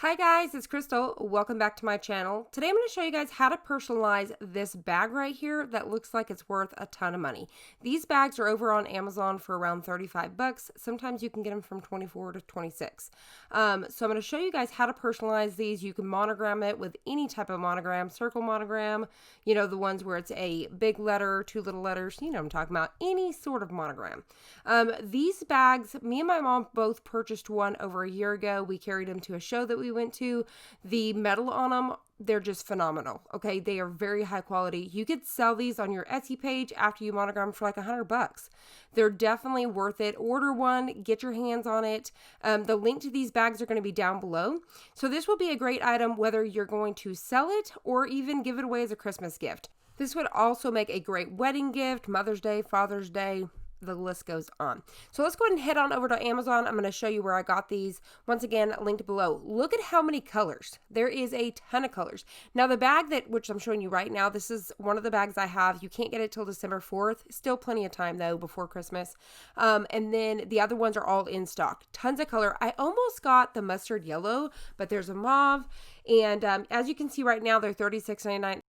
Hi guys, it's Crystal. Welcome back to my channel. Today I'm going to show you guys how to personalize this bag right here that looks like it's worth a ton of money. These bags are over on Amazon for around 35 bucks. Sometimes you can get them from 24 to 26. So I'm going to show you guys how to personalize these. You can monogram it with any type of monogram, circle monogram, you know, the ones where it's a big letter, two little letters, you know what I'm talking about, any sort of monogram. These bags, me and my mom both purchased one over a year ago. We carried them to a show that we went to. The metal on them, they're just phenomenal. Okay, they are very high quality. You could sell these on your Etsy page after you monogram for like $100. They're definitely worth it. Order one, get your hands on it. The link to these bags are going to be down below. So this will be a great item whether you're going to sell it or even give it away as a Christmas gift. This would also make a great wedding gift, Mother's Day, Father's Day. The list goes on. So let's go ahead and head on over to Amazon. I'm going to show you where I got these. Once again, linked below. Look at how many colors. There is a ton of colors. Now the bag which I'm showing you right now, this is one of the bags I have. You can't get it till December 4th. Still plenty of time though before Christmas. And then the other ones are all in stock. Tons of color. I almost got the mustard yellow, but there's a mauve. And as you can see right now, they're $36.99.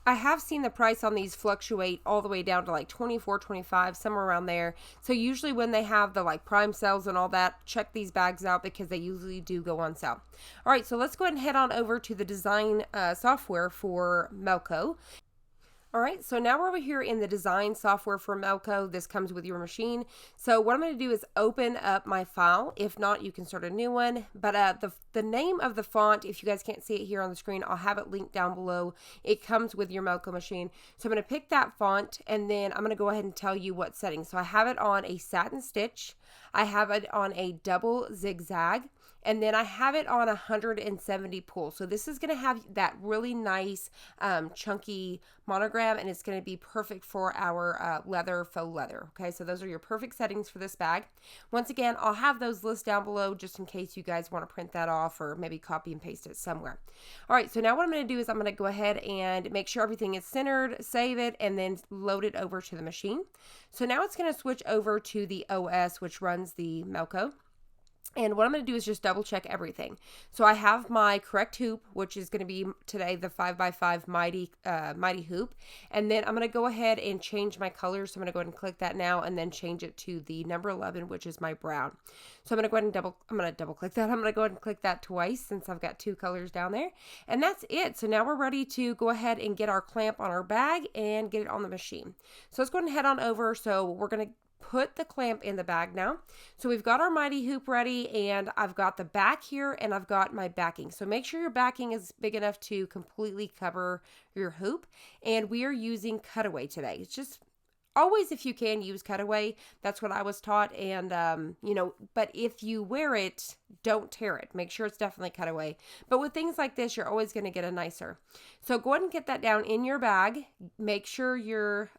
I have seen the price on these fluctuate all the way down to like $24, $25, somewhere around there. So usually when they have the like prime sales and all that, check these bags out because they usually do go on sale. All right, so let's go ahead and head on over to the design software for Melco. All right, so now we're over here in the design software for Melco. This comes with your machine. So what I'm going to do is open up my file. If not, you can start a new one. But the name of the font, if you guys can't see it here on the screen, I'll have it linked down below. It comes with your Melco machine. So I'm going to pick that font, and then I'm going to go ahead and tell you what setting. So I have it on a satin stitch. I have it on a double zigzag. And then I have it on 170 pull. So this is going to have that really nice chunky monogram, and it's going to be perfect for our faux leather. Okay, so those are your perfect settings for this bag. Once again, I'll have those lists down below just in case you guys want to print that off or maybe copy and paste it somewhere. All right, so now what I'm going to do is I'm going to go ahead and make sure everything is centered, save it, and then load it over to the machine. So now it's going to switch over to the OS, which runs the Melco. And what I'm going to do is just double check everything. So I have my correct hoop, which is going to be today the 5x5 mighty hoop. And then I'm going to go ahead and change my colors. So I'm going to go ahead and click that now and then change it to the number 11, which is my brown. So I'm going to go ahead and double click that. I'm going to go ahead and click that twice since I've got two colors down there. And that's it. So now we're ready to go ahead and get our clamp on our bag and get it on the machine. So let's go ahead and head on over. So we're going to put the clamp in the bag now. So we've got our mighty hoop ready, and I've got the back here and I've got my backing. So make sure your backing is big enough to completely cover your hoop. And we are using cutaway today. It's just always, if you can, use cutaway. That's what I was taught. And, you know, but if you wear it, don't tear it. Make sure it's definitely cutaway. But with things like this, you're always going to get a nicer. So go ahead and get that down in your bag. Make sure your,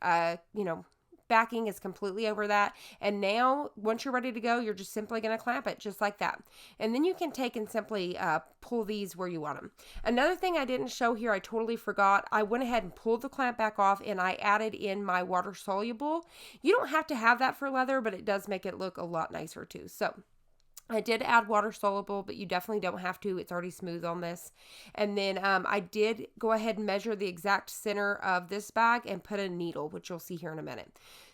backing is completely over that. And now once you're ready to go, you're just simply going to clamp it just like that. And then you can take and simply pull these where you want them. Another thing I didn't show here, I totally forgot. I went ahead and pulled the clamp back off and I added in my water soluble. You don't have to have that for leather, but it does make it look a lot nicer too. So I did add water soluble, but you definitely don't have to. It's already smooth on this. And then I did go ahead and measure the exact center of this bag and put a needle, which you'll see here in a minute.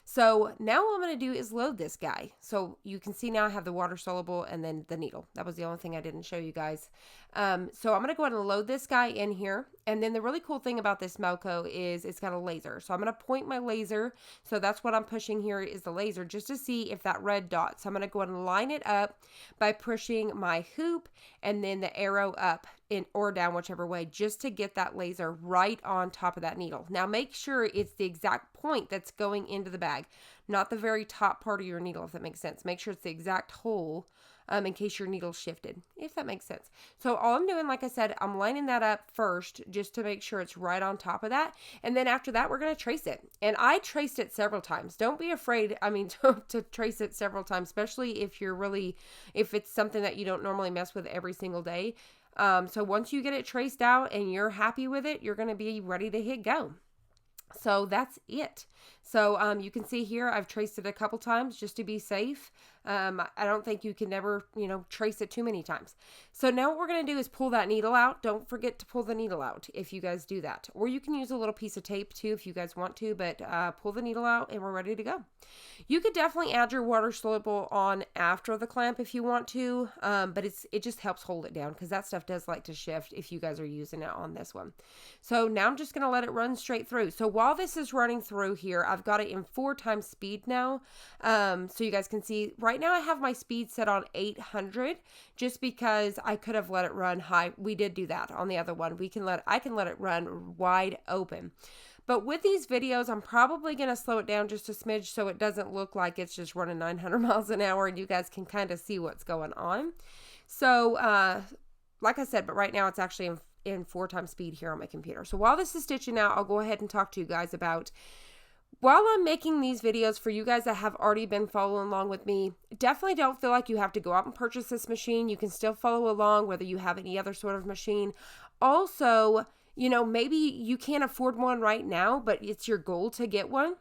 So now what I'm going to do is load this guy. So you can see now I have the water soluble and then the needle. That was the only thing I didn't show you guys. So I'm going to go ahead and load this guy in here. And then the really cool thing about this Melco is it's got a laser. So I'm going to point my laser. So that's what I'm pushing here is the laser just to see if that red dot. So I'm going to go ahead and line it up by pushing my hoop and then the arrow up in or down, whichever way, just to get that laser right on top of that needle. Now make sure it's the exact point that's going into the bag, not the very top part of your needle, if that makes sense. Make sure it's the exact hole in case your needle shifted, if that makes sense. So all I'm doing, like I said, I'm lining that up first just to make sure it's right on top of that. And then after that, we're going to trace it. And I traced it several times. Don't be afraid, to trace it several times, especially if it's something that you don't normally mess with every single day. So once you get it traced out and you're happy with it, you're going to be ready to hit go. So that's it. So you can see here I've traced it a couple times just to be safe. I don't think you can never, you know, trace it too many times. So now what we're going to do is pull that needle out. Don't forget to pull the needle out if you guys do that. Or you can use a little piece of tape too if you guys want to, but pull the needle out and we're ready to go. You could definitely add your water soluble on after the clamp if you want to, but it just helps hold it down because that stuff does like to shift if you guys are using it on this one. So now I'm just going to let it run straight through. So while this is running through here, I've got it in 4 times speed now. So you guys can see right now I have my speed set on 800 just because I could have let it run high. We did do that on the other one. I can let it run wide open. But with these videos, I'm probably going to slow it down just a smidge so it doesn't look like it's just running 900 miles an hour and you guys can kind of see what's going on. So, like I said, but right now it's actually in 4 times speed here on my computer. So while this is stitching out, I'll go ahead and talk to you guys about, while I'm making these videos for you guys that have already been following along with me, definitely don't feel like you have to go out and purchase this machine. You can still follow along whether you have any other sort of machine. Also, you know, maybe you can't afford one right now, but it's your goal to get one.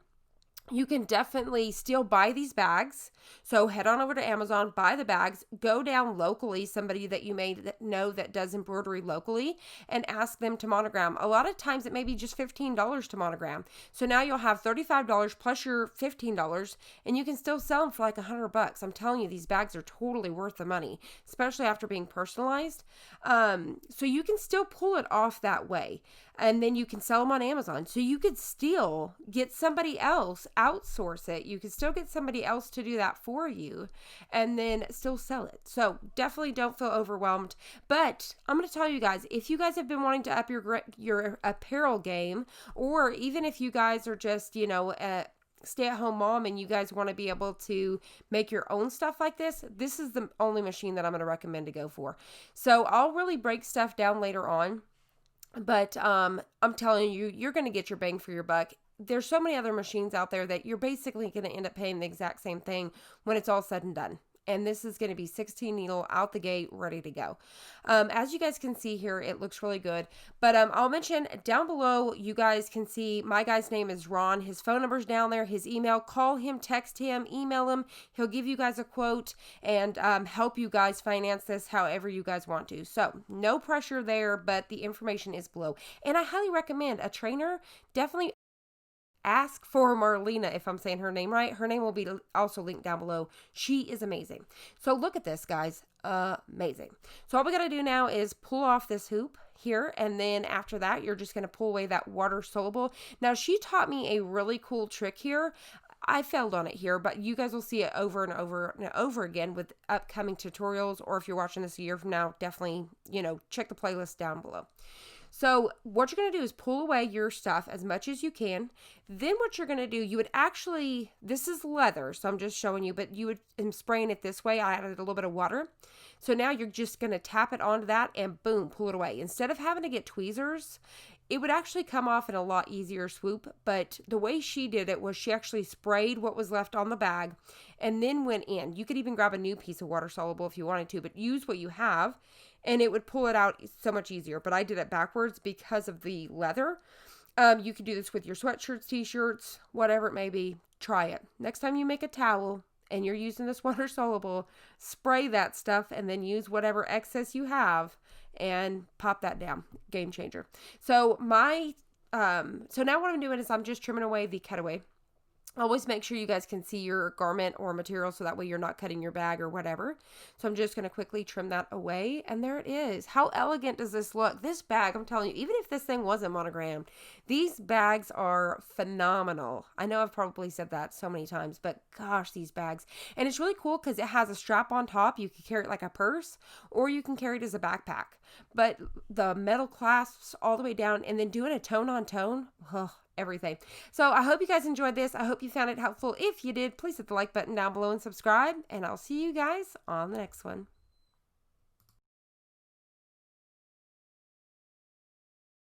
You can definitely still buy these bags. So head on over to Amazon, buy the bags, go down locally, somebody that you may know that does embroidery locally, and ask them to monogram. A lot of times it may be just $15 to monogram. So now you'll have $35 plus your $15, and you can still sell them for like $100. I'm telling you, these bags are totally worth the money, especially after being personalized. So you can still pull it off that way. And then you can sell them on Amazon. So you could still get somebody else, outsource it. You could still get somebody else to do that for you and then still sell it. So definitely don't feel overwhelmed. But I'm going to tell you guys, if you guys have been wanting to up your apparel game, or even if you guys are just, you know, stay-at-home mom and you guys want to be able to make your own stuff like this is the only machine that I'm going to recommend to go for. So I'll really break stuff down later on. But I'm telling you, you're going to get your bang for your buck. There's so many other machines out there that you're basically going to end up paying the exact same thing when it's all said and done. And this is going to be 16 needle out the gate, ready to go. As you guys can see here, it looks really good. But I'll mention down below, you guys can see my guy's name is Ron. His phone number's down there, his email. Call him, text him, email him. He'll give you guys a quote and help you guys finance this however you guys want to. So no pressure there, but the information is below. And I highly recommend a trainer. Definitely ask for Maralien, if I'm saying her name right. Her name will be also linked down below. She is amazing. So look at this, guys. Amazing. So all we got to do now is pull off this hoop here, and then after that, you're just going to pull away that water soluble. Now, she taught me a really cool trick here. I failed on it here, but you guys will see it over and over and over again with upcoming tutorials, or if you're watching this a year from now, definitely, you know, check the playlist down below. So what you're going to do is pull away your stuff as much as you can. Then what you're going to do, you would actually, this is leather, so I'm just showing you, but you would, I'm spraying it this way. I added a little bit of water. So now you're just going to tap it onto that and boom, pull it away. Instead of having to get tweezers, it would actually come off in a lot easier swoop. But the way she did it was she actually sprayed what was left on the bag and then went in. You could even grab a new piece of water soluble if you wanted to, but use what you have. And it would pull it out so much easier. But I did it backwards because of the leather. You could do this with your sweatshirts, t-shirts, whatever it may be. Try it. Next time you make a towel and you're using this water soluble, spray that stuff and then use whatever excess you have and pop that down. Game changer. So so now what I'm doing is I'm just trimming away the cutaway. Always make sure you guys can see your garment or material so that way you're not cutting your bag or whatever. So I'm just going to quickly trim that away. And there it is. How elegant does this look? This bag, I'm telling you, even if this thing wasn't monogrammed, these bags are phenomenal. I know I've probably said that so many times, but gosh, these bags. And it's really cool because it has a strap on top. You can carry it like a purse or you can carry it as a backpack. But the metal clasps all the way down and then doing a tone on tone, everything. So I hope you guys enjoyed this. I hope you found it helpful. If you did, please hit the like button down below and subscribe, and I'll see you guys on the next one.